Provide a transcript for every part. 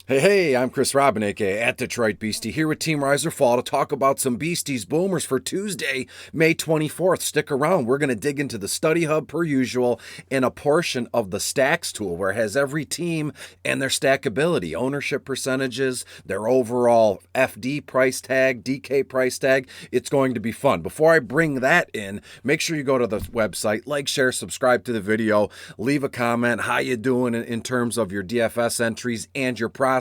Hey, I'm Chris Robin, aka at Detroit Beastie, here with Team Riser Fall to talk about some Beasties Boomers for Tuesday, May 24th. Stick around. We're going to dig into the study hub per usual in a portion of the stacks tool where it has every team and their stackability, ownership percentages, their overall FD price tag, DK price tag. It's going to be fun. Before I bring that in, make sure you go to the website, like, share, subscribe to the video, leave a comment. How you doing in terms of your DFS entries and your process?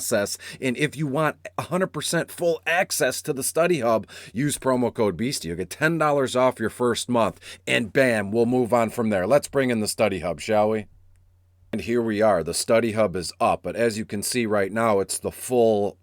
And if you want 100% full access to the study hub, use promo code Beastie. You'll get $10 off your first month, and bam, we'll move on from there. Let's bring in the study hub, shall we? And here we are. The study hub is up, but as you can see right now, it's the full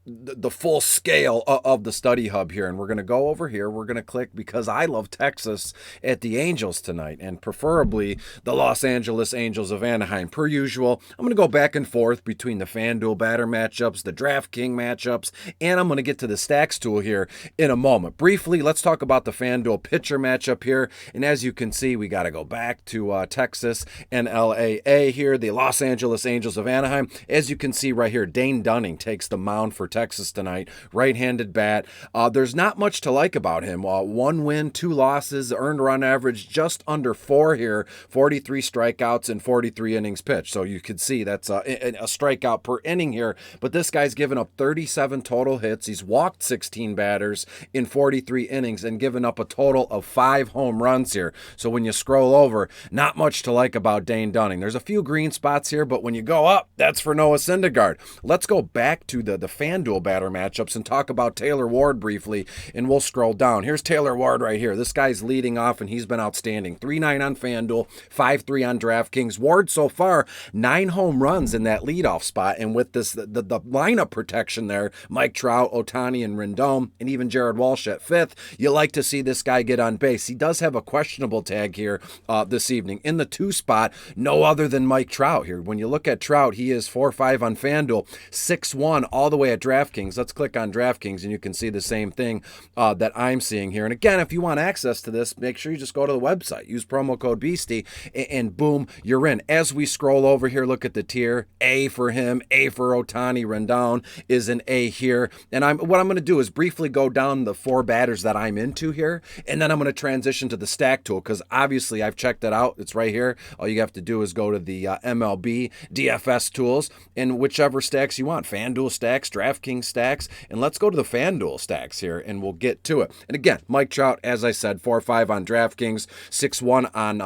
scale of the study hub here. And we're going to go over here. We're going to click because I love Texas at the Angels tonight, and preferably the Los Angeles Angels of Anaheim. Per usual, I'm going to go back and forth between the FanDuel batter matchups, the DraftKings matchups, and I'm going to get to the stacks tool here in a moment. Briefly, let's talk about the FanDuel pitcher matchup here. And as you can see, we got to go back to Texas and LAA here. The Los Angeles Angels of Anaheim. As you can see right here, Dane Dunning takes the mound for Texas tonight. Right-handed bat. There's not much to like about him. 1 win, 2 losses, earned run average just under 4 here, 43 strikeouts and 43 innings pitched. So you can see that's a strikeout per inning here. But this guy's given up 37 total hits. He's walked 16 batters in 43 innings and given up a total of 5 home runs here. So when you scroll over, not much to like about Dane Dunning. There's a few green spots here, but when you go up, that's for Noah Syndergaard. Let's go back to the FanDuel batter matchups and talk about Taylor Ward briefly, and we'll scroll down. Here's Taylor Ward right here. This guy's leading off, and he's been outstanding. 3.9 on FanDuel, 5.3 on DraftKings. Ward so far, 9 home runs in that leadoff spot, and with this the lineup protection there, Mike Trout, Ohtani, and Rondon, and even Jared Walsh at 5th, you like to see this guy get on base. He does have a questionable tag here this evening. In the 2 spot, no other than Mike Trout here. When you look at Trout, he is 4-5 on FanDuel, 6-1 all the way at DraftKings. Let's click on DraftKings and you can see the same thing that I'm seeing here. And again, if you want access to this, make sure you just go to the website, use promo code Beastie, and boom, you're in. As we scroll over here, look at the tier. A for him, A for Ohtani. Rondon is an A here. And what I'm going to do is briefly go down the 4 batters that I'm into here, and then I'm going to transition to the stack tool because obviously I've checked it out. It's right here. All you have to do is go to the MLB DFS tools and whichever stacks you want. FanDuel stacks, DraftKings stacks, and let's go to the FanDuel stacks here and we'll get to it. And again, Mike Trout, as I said, 4-5 on DraftKings, 6-1 on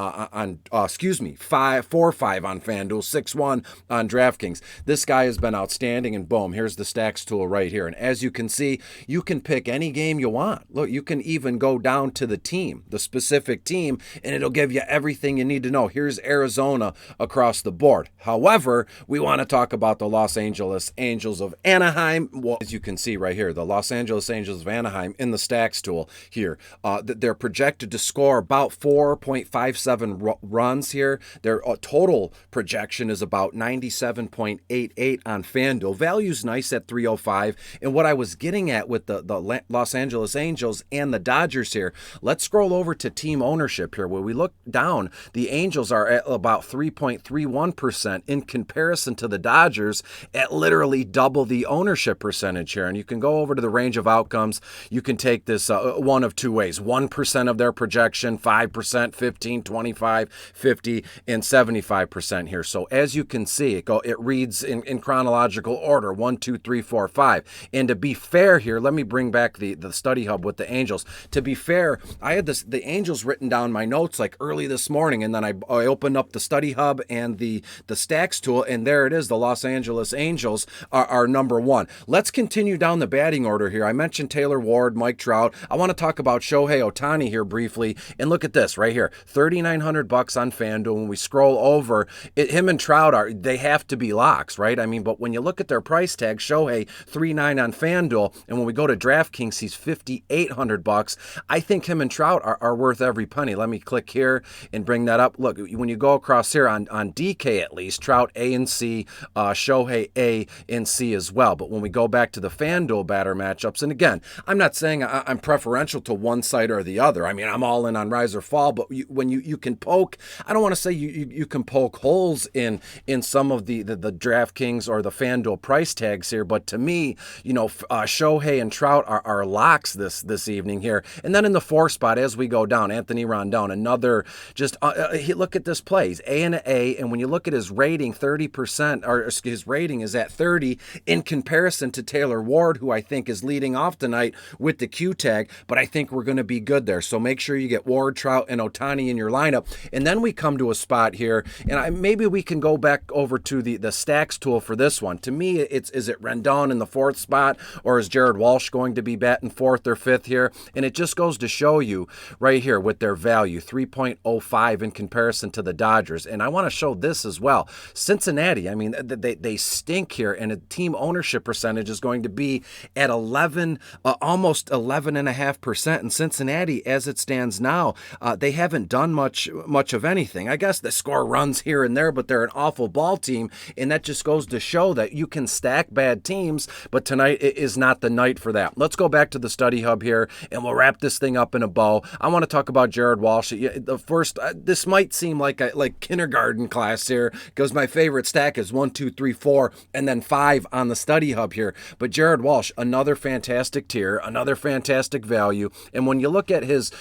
4-5 on FanDuel, 6-1 on DraftKings. This guy has been outstanding, and boom, here's the stacks tool right here. And as you can see, you can pick any game you want. Look, you can even go down to the team, the specific team, and it'll give you everything you need to know. Here's Arizona across the board. However, we want to talk about the Los Angeles Angels of Anaheim. Well, as you can see right here, the Los Angeles Angels of Anaheim in the stacks tool here. They're projected to score about 4.57 runs here. Their total projection is about 97.88 on FanDuel. Value's nice at 305. And what I was getting at with the Los Angeles Angels and the Dodgers here, let's scroll over to team ownership here. Where we look down, the Angels are at about 3.31% in comparison to the Dodgers at literally double the ownership percentage here. And you can go over to the range of outcomes. You can take this one of 2 ways. 1% of their projection, 5%, 15, 25, 50, and 75% here. So as you can see, it reads in chronological order, 1, 2, 3, 4, 5. And to be fair here, let me bring back the study hub with the Angels. To be fair, I had the Angels written down my notes like early this morning, and then I opened up the study hub and the stacks tool, and there it is. The Los Angeles Angels are number 1. Let's continue down the batting order here. I mentioned Taylor Ward, Mike Trout. I want to talk about Shohei Ohtani here briefly, and look at this right here, $3,900 on FanDuel. When we scroll over, him and Trout they have to be locks, right? I mean, but when you look at their price tag, Shohei 3.9 on FanDuel, and when we go to DraftKings, he's $5,800. I think him and Trout are worth every penny. Let me click here and bring that up. Look, when you go across here on DK A at least, Trout A and C, Shohei A and C as well. But when we go back to the FanDuel batter matchups, and again, I'm not saying I'm preferential to one side or the other. I mean, I'm all in on rise or fall, but when you can poke, I don't want to say you can poke holes in some of the DraftKings or the FanDuel price tags here, but to me, Shohei and Trout are locks this evening here. And then in the 4 spot, as we go down, Anthony Rondon, another just look at this play. He's A and A, and when you look at his rating, 30%, or his rating is at 30 in comparison to Taylor Ward, who I think is leading off tonight with the Q tag, but I think we're going to be good there. So make sure you get Ward, Trout, and Ohtani in your lineup. And then we come to a spot here, and maybe we can go back over to the stacks tool for this one. To me, is it Rondon in the 4th spot, or is Jared Walsh going to be batting 4th or 5th here? And it just goes to show you right here with their value, 3.05 in comparison to the Dodgers. And I want to show this as well. Cincinnati, I mean, they stink here, and a team ownership percentage is going to be at 11, almost 11.5%. In Cincinnati, as it stands now, they haven't done much of anything. I guess they score runs here and there, but they're an awful ball team, and that just goes to show that you can stack bad teams, but tonight is not the night for that. Let's go back to the study hub here, and we'll wrap this thing up in a bow. I want to talk about Jared Walsh. The first, this might seem like kindergarten class here, because my favorite stack is 1, 2, 3, 4, and then 5 on the study hub here. But Jared Walsh, another fantastic tier, another fantastic value. And when you look at his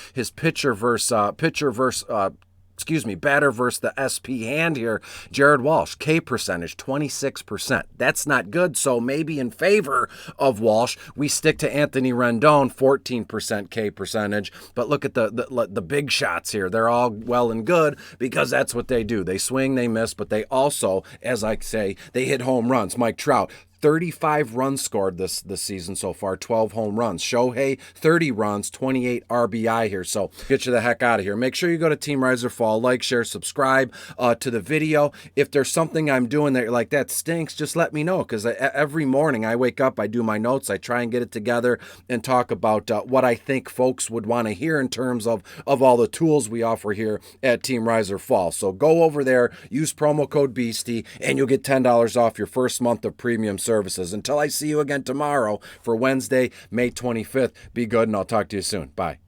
batter versus the SP hand here, Jared Walsh, K percentage, 26%. That's not good, so maybe in favor of Walsh, we stick to Anthony Rondon, 14% K percentage. But look at the big shots here. They're all well and good because that's what they do. They swing, they miss, but they also, as I say, they hit home runs. Mike Trout, 35 runs scored this season so far, 12 home runs. Shohei, 30 runs, 28 RBI here. So get you the heck out of here. Make sure you go to Team Rise or Fall, like, share, subscribe to the video. If there's something I'm doing that you're like, that stinks, just let me know, because every morning I wake up, I do my notes, I try and get it together and talk about what I think folks would want to hear in terms of all the tools we offer here at Team Rise or Fall. So go over there, use promo code BEASTIE, and you'll get $10 off your first month of premium services. Until I see you again tomorrow for Wednesday, May 25th, be good, and I'll talk to you soon. Bye.